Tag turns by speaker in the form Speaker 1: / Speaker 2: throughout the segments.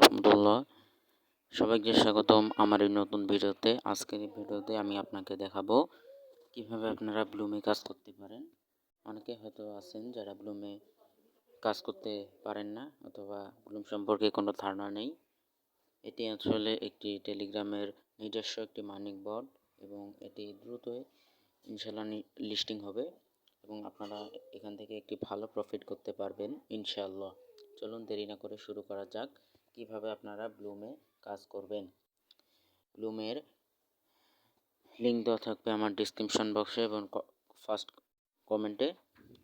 Speaker 1: রাহমাতুল্লাহ। সবাইকে স্বাগতম আমার এই নতুন ভিডিওতে। আজকের এই ভিডিওতে আমি আপনাকে দেখাবো কিভাবে আপনারা ব্লুমে কাজ করতে পারেন। অনেকে হয়তো আছেন যারা ব্লুমে কাজ করতে পারেন না অথবা ব্লুম সম্পর্কে কোনো ধারণা নেই। এটি আসলে একটি টেলিগ্রামের নিজস্ব একটি মার্নিং বোর্ড এবং এটি দ্রুতই ইনশাল্লাহ লিস্টিং হবে এবং আপনারা এখান থেকে একটি ভালো প্রফিট করতে পারবেন ইনশাআল্লাহ। চলুন দেরি না করে শুরু করা যাক কিভাবে আপনারা ব্লুমে কাজ করবেন। ব্লুমের লিঙ্ক দেওয়া থাকবে আমার ডিসক্রিপশন বক্সে এবং ফার্স্ট কমেন্টে।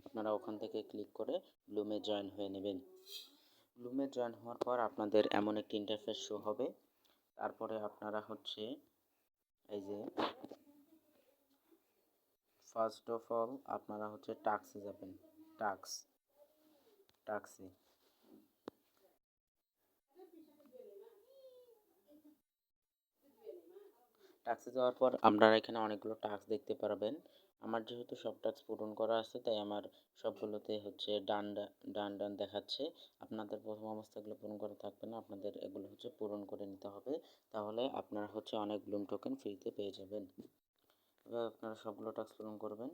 Speaker 1: আপনারা ওখান থেকে ক্লিক করে ব্লুমে জয়েন হয়ে নেবেন। ব্লুমে জয়েন হওয়ার পর আপনাদের এমন একটি ইন্টারফেস শো হবে। তারপরে আপনারা এই যে ফার্স্ট অফ অল আপনারা টাস্কে যাবেন। টাস্কে যাওয়ার পর আপনারা এখানে অনেকগুলো টাস্ক দেখতে পারবেন। আমার যেহেতু সব টাস্ক পূরণ করা আছে তাই আমার সবগুলোতে ডান ডান ডান দেখাচ্ছে। আপনাদের প্রথম অবস্থাগুলো পূরণ করা থাকবে না, আপনাদের এগুলো পূরণ করে নিতে হবে। তাহলে আপনারা অনেক ব্লুম টোকেন ফ্রিতে পেয়ে যাবেন। এবার আপনারা সবগুলো টাস্ক পূরণ করবেন।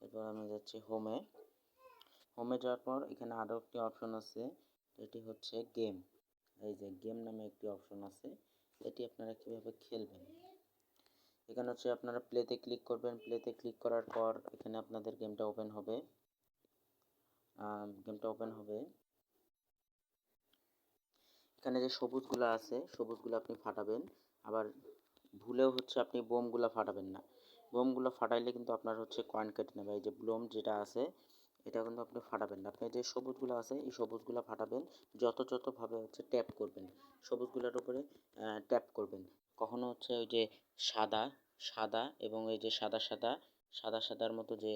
Speaker 1: এরপর আমি যাচ্ছি হোমে যাওয়ার পর এখানে আরও একটি অপশন আছে, এটি গেম। এই যে গেম নামে একটি অপশন আছে, এটি আপনারা কিভাবে খেলবেন। এখানে আপনারা প্লেতে ক্লিক করবেন। প্লেতে ক্লিক করার পর এখানে আপনাদের গেমটা ওপেন হবে। এখানে যে সবুজগুলো আছে সবুজগুলো আপনি ফাটাবেন। আবার ভুলেও আপনি বোমগুলো ফাটাবেন না। বোমগুলো ফাটাইলে কিন্তু আপনার কয়েন কেটে নেবে। এই যে ব্লুম যেটা আছে এটা কিন্তু আপনি ফাটাবেন না। আপনি যে সবুজগুলো আছে এই সবুজগুলো ফাটাবেন। যতভাবে ট্যাপ করবেন, সবুজগুলোর উপরে ট্যাপ করবেন। কখনো ওই যে সাদা এবং এই যে সাদার মতো যে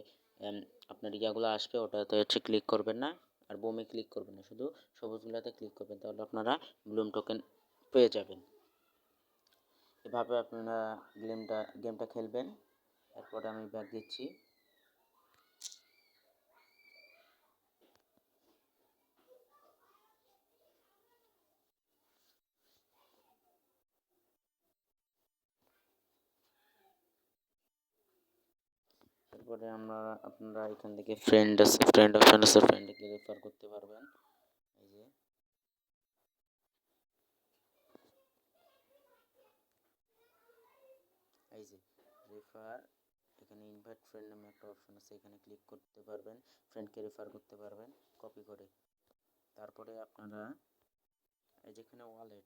Speaker 1: আপনার ইয়াগুলো আসবে ওটাতে ক্লিক করবেন না, আর বোমে ক্লিক করবেন না, শুধু সবুজগুলোতে ক্লিক করবেন। তাহলে আপনারা ব্লুম টোকেন পেয়ে যাবেন। এভাবে আপনারা গেমটা খেলবেন। এরপরে আমি ব্যাক দিচ্ছি। তারপরে আপনারা এখান থেকে ফ্রেন্ড অপশন আছে, ফ্রেন্ডকে রেফার করতে পারবেন। এই যে রেফার, এখানে ইনভাইট ফ্রেন্ড নামে একটা অপশন আছে, এখানে ক্লিক করতে পারবেন, ফ্রেন্ডকে রেফার করতে পারবেন কপি করে। তারপরে আপনারা এই যেখানে ওয়ালেট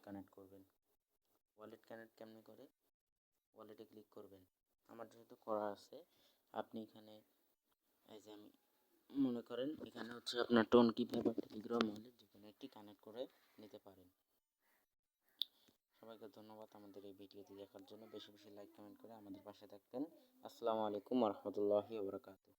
Speaker 1: কানেক্ট করবেন। ওয়ালেট কানেক্ট কেমনে করে, ওয়ালেটে ক্লিক করবেন। আমার যেহেতু করা আছে, আপনি এখানে এই যে আমি মনে করেন এখানে আপনার টোনকি পেপার টেলিগ্রাম ওয়ালেট যেখানে একটি কানেক্ট করে নিতে পারেন। সবাইকে ধন্যবাদ আমাদের এই ভিডিওটি দেখার জন্য। বেশি বেশি লাইক কমেন্ট করে আমাদের পাশে থাকবেন। আসসালামু আলাইকুম ওয়া রাহমাতুল্লাহি ওয়া বারাকাতুহু।